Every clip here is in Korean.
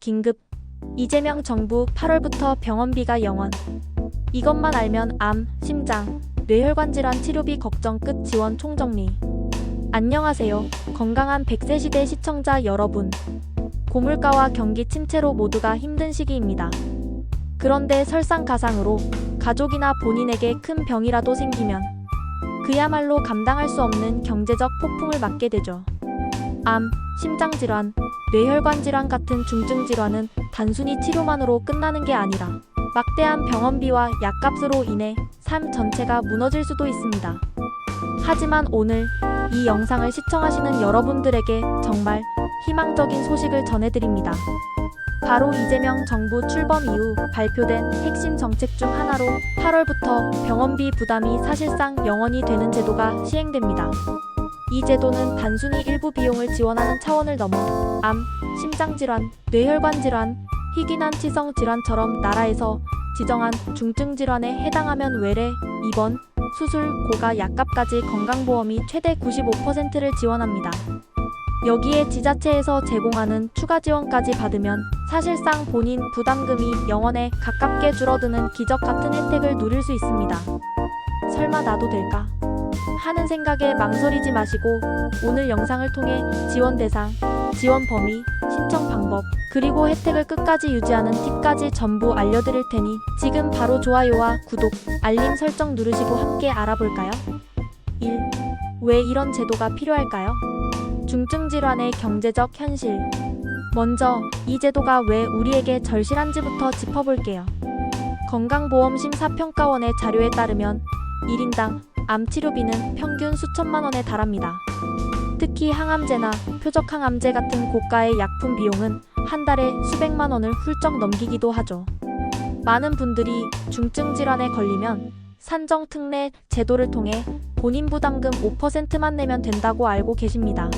긴급. 이재명 정부 8월부터 병원비가 0원. 이것만 알면 암, 심장, 뇌혈관 질환 치료비 걱정 끝. 지원 총정리. 안녕하세요. 건강한 100세 시대 시청자 여러분. 고물가와 경기 침체로 모두가 힘든 시기입니다. 그런데 설상가상으로 가족이나 본인에게 큰 병이라도 생기면 그야말로 감당할 수 없는 경제적 폭풍을 맞게 되죠. 암, 심장질환, 뇌혈관 질환 같은 중증 질환은 단순히 치료만으로 끝나는 게 아니라 막대한 병원비와 약값으로 인해 삶 전체가 무너질 수도 있습니다. 하지만 오늘 이 영상을 시청하시는 여러분들에게 정말 희망적인 소식을 전해드립니다. 바로 이재명 정부 출범 이후 발표된 핵심 정책 중 하나로 8월부터 병원비 부담이 사실상 0원이 되는 제도가 시행됩니다. 이 제도는 단순히 일부 비용을 지원하는 차원을 넘어 암, 심장질환, 뇌혈관 질환, 희귀난치성 질환처럼 나라에서 지정한 중증 질환에 해당하면 외래, 입원, 수술, 고가 약값까지 건강보험이 최대 95%를 지원합니다. 여기에 지자체에서 제공하는 추가 지원까지 받으면 사실상 본인 부담금이 0원에 가깝게 줄어드는 기적 같은 혜택을 누릴 수 있습니다. 설마 나도 될까? 하는 생각에 망설이지 마시고 오늘 영상을 통해 지원 대상, 지원 범위, 신청 방법, 그리고 혜택을 끝까지 유지하는 팁까지 전부 알려드릴 테니 지금 바로 좋아요와 구독, 알림 설정 누르시고 함께 알아볼까요? 1. 왜 이런 제도가 필요할까요? 중증 질환의 경제적 현실. 먼저 이 제도가 왜 우리에게 절실한지부터 짚어볼게요. 건강보험심사평가원의 자료에 따르면 1인당 암 치료비는 평균 수천만 원에 달합니다. 특히 항암제나 표적항암제 같은 고가의 약품 비용은 한 달에 수백만 원을 훌쩍 넘기기도 하죠. 많은 분들이 중증 질환에 걸리면 산정특례 제도를 통해 본인 부담금 5%만 내면 된다고 알고 계십니다.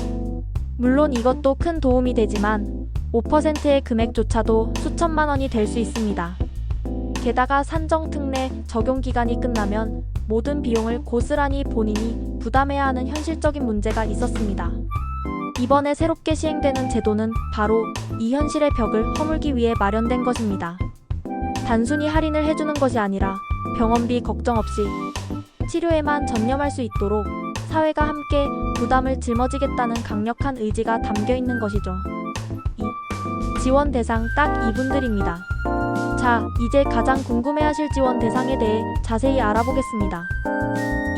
물론 이것도 큰 도움이 되지만 5%의 금액조차도 수천만 원이 될 수 있습니다. 게다가 산정특례 적용 기간이 끝나면 모든 비용을 고스란히 본인이 부담해야 하는 현실적인 문제가 있었습니다. 이번에 새롭게 시행되는 제도는 바로 이 현실의 벽을 허물기 위해 마련된 것입니다. 단순히 할인을 해주는 것이 아니라 병원비 걱정 없이 치료에만 전념할 수 있도록 사회가 함께 부담을 짊어지겠다는 강력한 의지가 담겨 있는 것이죠. 2. 지원 대상 딱 이분들입니다. 자, 이제 가장 궁금해하실 지원 대상에 대해 자세히 알아보겠습니다.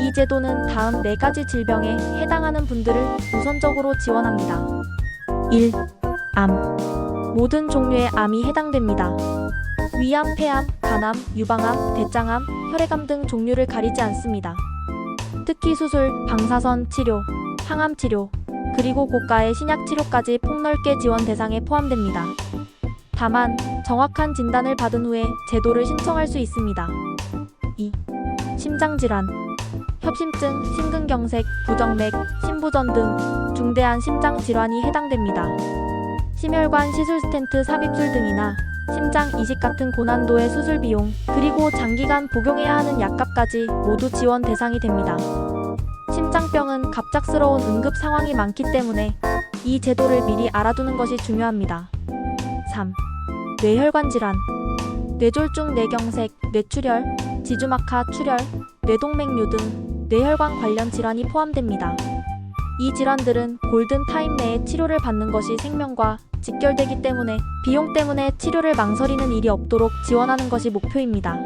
이 제도는 다음 4가지 질병에 해당하는 분들을 우선적으로 지원합니다. 1. 암. 모든 종류의 암이 해당됩니다. 위암, 폐암, 간암, 유방암, 대장암, 혈액암 등 종류를 가리지 않습니다. 특히 수술, 방사선 치료, 항암 치료, 그리고 고가의 신약 치료까지 폭넓게 지원 대상에 포함됩니다. 다만 정확한 진단을 받은 후에 제도를 신청할 수 있습니다. 2. 심장질환. 협심증, 심근경색, 부정맥, 심부전 등 중대한 심장질환이 해당됩니다. 심혈관 시술 스텐트 삽입술 등이나 심장 이식 같은 고난도의 수술 비용, 그리고 장기간 복용해야 하는 약값까지 모두 지원 대상이 됩니다. 심장병은 갑작스러운 응급 상황이 많기 때문에 이 제도를 미리 알아두는 것이 중요합니다. 3. 뇌혈관 질환. 뇌졸중, 뇌경색, 뇌출혈, 지주막하 출혈, 뇌동맥류 등 뇌혈관 관련 질환이 포함됩니다. 이 질환들은 골든타임 내에 치료를 받는 것이 생명과 직결되기 때문에 비용 때문에 치료를 망설이는 일이 없도록 지원하는 것이 목표입니다.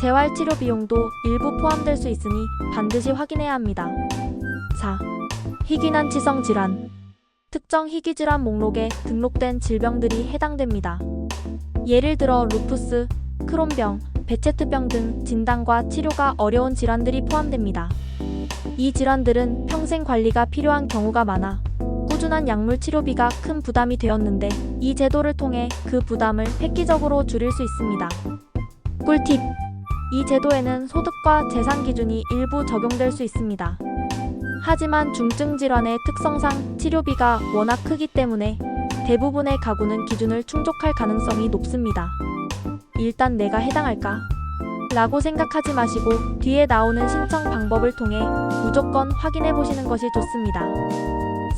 재활치료 비용도 일부 포함될 수 있으니 반드시 확인해야 합니다. 4. 희귀난치성 질환. 특정 희귀질환 목록에 등록된 질병들이 해당됩니다. 예를 들어 루푸스, 크론병, 베체트병 등 진단과 치료가 어려운 질환들이 포함됩니다. 이 질환들은 평생 관리가 필요한 경우가 많아 꾸준한 약물 치료비가 큰 부담이 되었는데 이 제도를 통해 그 부담을 획기적으로 줄일 수 있습니다. 꿀팁! 이 제도에는 소득과 재산 기준이 일부 적용될 수 있습니다. 하지만 중증 질환의 특성상 치료비가 워낙 크기 때문에 대부분의 가구는 기준을 충족할 가능성이 높습니다. 일단 내가 해당할까? 라고 생각하지 마시고 뒤에 나오는 신청 방법을 통해 무조건 확인해 보시는 것이 좋습니다.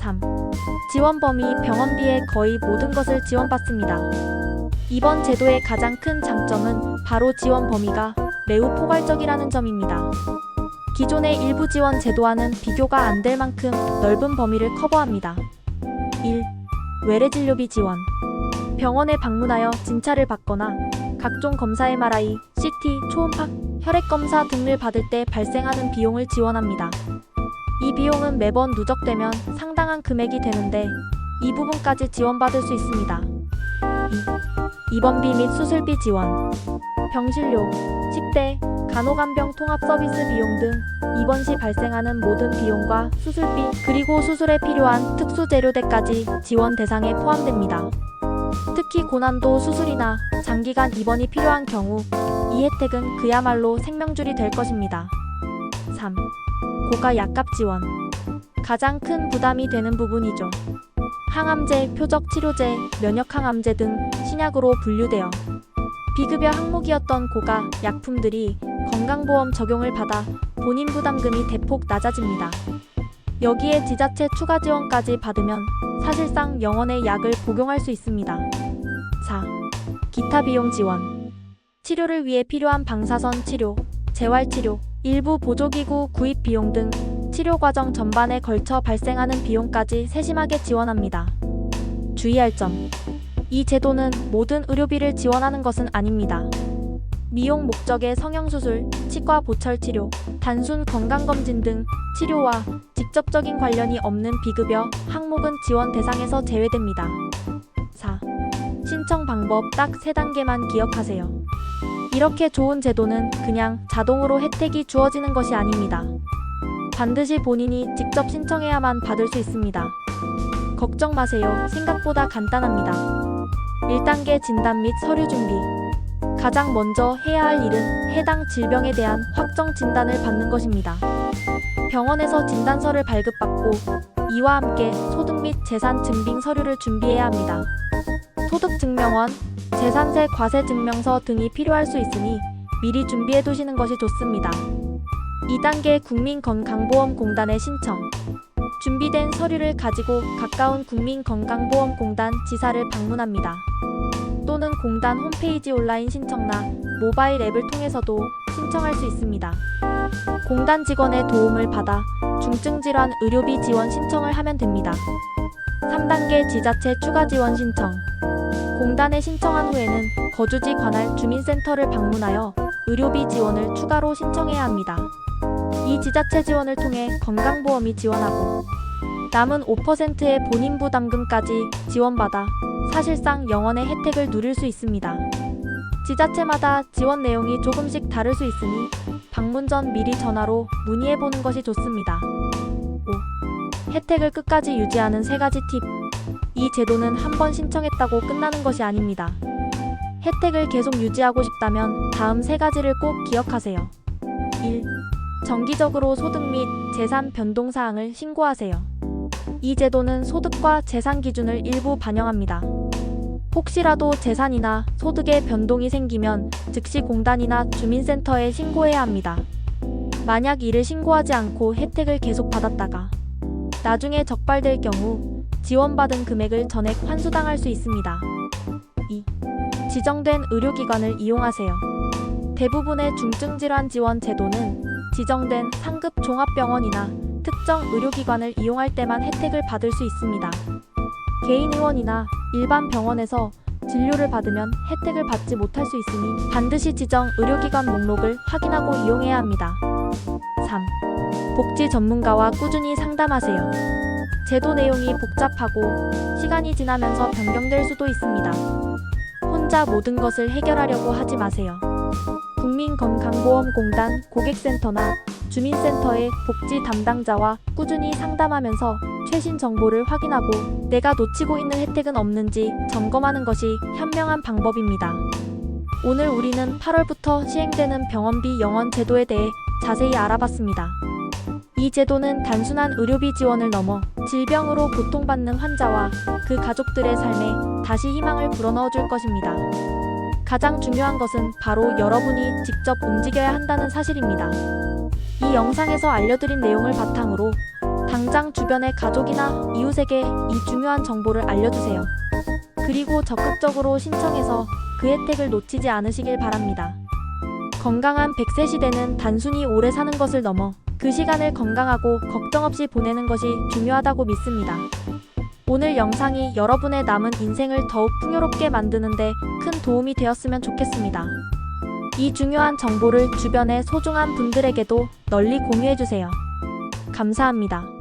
3. 지원 범위 병원비의 거의 모든 것을 지원받습니다. 이번 제도의 가장 큰 장점은 바로 지원 범위가 매우 포괄적이라는 점입니다. 기존의 일부 지원 제도와는 비교가 안 될 만큼 넓은 범위를 커버합니다. 1. 외래진료비 지원. 병원에 방문하여 진찰을 받거나 각종 검사 MRI, CT, 초음파, 혈액검사 등을 받을 때 발생하는 비용을 지원합니다. 이 비용은 매번 누적되면 상당한 금액이 되는데 이 부분까지 지원받을 수 있습니다. 2. 입원비 및 수술비 지원. 병실료, 식대, 간호간병 통합 서비스 비용 등 입원 시 발생하는 모든 비용과 수술비 그리고 수술에 필요한 특수 재료대까지 지원 대상에 포함됩니다. 특히 고난도 수술이나 장기간 입원이 필요한 경우 이 혜택은 그야말로 생명줄이 될 것입니다. 3. 고가 약값 지원. 가장 큰 부담이 되는 부분이죠. 항암제, 표적치료제, 면역항암제 등 신약으로 분류되어 비급여 항목이었던 고가 약품들이 건강보험 적용을 받아 본인 부담금이 대폭 낮아집니다. 여기에 지자체 추가 지원까지 받으면 사실상 영원의 약을 복용할 수 있습니다. 4. 기타 비용 지원. 치료를 위해 필요한 방사선 치료, 재활치료, 일부 보조기구 구입 비용 등 치료 과정 전반에 걸쳐 발생하는 비용까지 세심하게 지원합니다. 주의할 점. 이 제도는 모든 의료비를 지원하는 것은 아닙니다. 미용 목적의 성형수술, 치과 보철치료, 단순 건강검진 등 치료와 직접적인 관련이 없는 비급여 항목은 지원 대상에서 제외됩니다. 4. 신청 방법 딱 3단계만 기억하세요. 이렇게 좋은 제도는 그냥 자동으로 혜택이 주어지는 것이 아닙니다. 반드시 본인이 직접 신청해야만 받을 수 있습니다. 걱정 마세요. 생각보다 간단합니다. 1단계 진단 및 서류 준비. 가장 먼저 해야 할 일은 해당 질병에 대한 확정 진단을 받는 것입니다. 병원에서 진단서를 발급받고 이와 함께 소득 및 재산 증빙 서류를 준비해야 합니다. 소득증명원, 재산세 과세증명서 등이 필요할 수 있으니 미리 준비해 두시는 것이 좋습니다. 2단계 국민건강보험공단에 신청. 준비된 서류를 가지고 가까운 국민건강보험공단 지사를 방문합니다. 또는 공단 홈페이지 온라인 신청나 모바일 앱을 통해서도 신청할 수 있습니다. 공단 직원의 도움을 받아 중증질환 의료비 지원 신청을 하면 됩니다. 3단계 지자체 추가 지원 신청. 공단에 신청한 후에는 거주지 관할 주민센터를 방문하여 의료비 지원을 추가로 신청해야 합니다. 이 지자체 지원을 통해 건강보험이 지원하고 남은 5%의 본인 부담금까지 지원받아 사실상 영원의 혜택을 누릴 수 있습니다. 지자체마다 지원 내용이 조금씩 다를 수 있으니 방문 전 미리 전화로 문의해보는 것이 좋습니다. 5. 혜택을 끝까지 유지하는 3가지 팁. 이 제도는 한 번 신청했다고 끝나는 것이 아닙니다. 혜택을 계속 유지하고 싶다면 다음 3가지를 꼭 기억하세요. 1. 정기적으로 소득 및 재산 변동사항을 신고하세요. 이 제도는 소득과 재산 기준을 일부 반영합니다. 혹시라도 재산이나 소득에 변동이 생기면 즉시 공단이나 주민센터에 신고해야 합니다. 만약 이를 신고하지 않고 혜택을 계속 받았다가 나중에 적발될 경우 지원받은 금액을 전액 환수당할 수 있습니다. 2. 지정된 의료기관을 이용하세요. 대부분의 중증질환 지원 제도는 지정된 상급 종합병원이나 특정 의료기관을 이용할 때만 혜택을 받을 수 있습니다. 개인 의원이나 일반 병원에서 진료를 받으면 혜택을 받지 못할 수 있으니 반드시 지정 의료기관 목록을 확인하고 이용해야 합니다. 3. 복지 전문가와 꾸준히 상담하세요. 제도 내용이 복잡하고 시간이 지나면서 변경될 수도 있습니다. 혼자 모든 것을 해결하려고 하지 마세요. 국민건강보험공단 고객센터나 주민센터의 복지 담당자와 꾸준히 상담하면서 최신 정보를 확인하고 내가 놓치고 있는 혜택은 없는지 점검하는 것이 현명한 방법입니다. 오늘 우리는 8월부터 시행되는 병원비 영원 제도에 대해 자세히 알아봤습니다. 이 제도는 단순한 의료비 지원을 넘어 질병으로 고통받는 환자와 그 가족들의 삶에 다시 희망을 불어넣어 줄 것입니다. 가장 중요한 것은 바로 여러분이 직접 움직여야 한다는 사실입니다. 이 영상에서 알려드린 내용을 바탕으로 당장 당장 주변의 가족이나 이웃에게 이 중요한 정보를 알려주세요. 그리고 적극적으로 신청해서 그 혜택을 놓치지 않으시길 바랍니다. 건강한 100세 시대는 단순히 오래 사는 것을 넘어 그 시간을 건강하고 걱정 없이 보내는 것이 중요하다고 믿습니다. 오늘 영상이 여러분의 남은 인생을 더욱 풍요롭게 만드는데 큰 도움이 되었으면 좋겠습니다. 이 중요한 정보를 주변의 소중한 분들에게도 널리 공유해주세요. 감사합니다.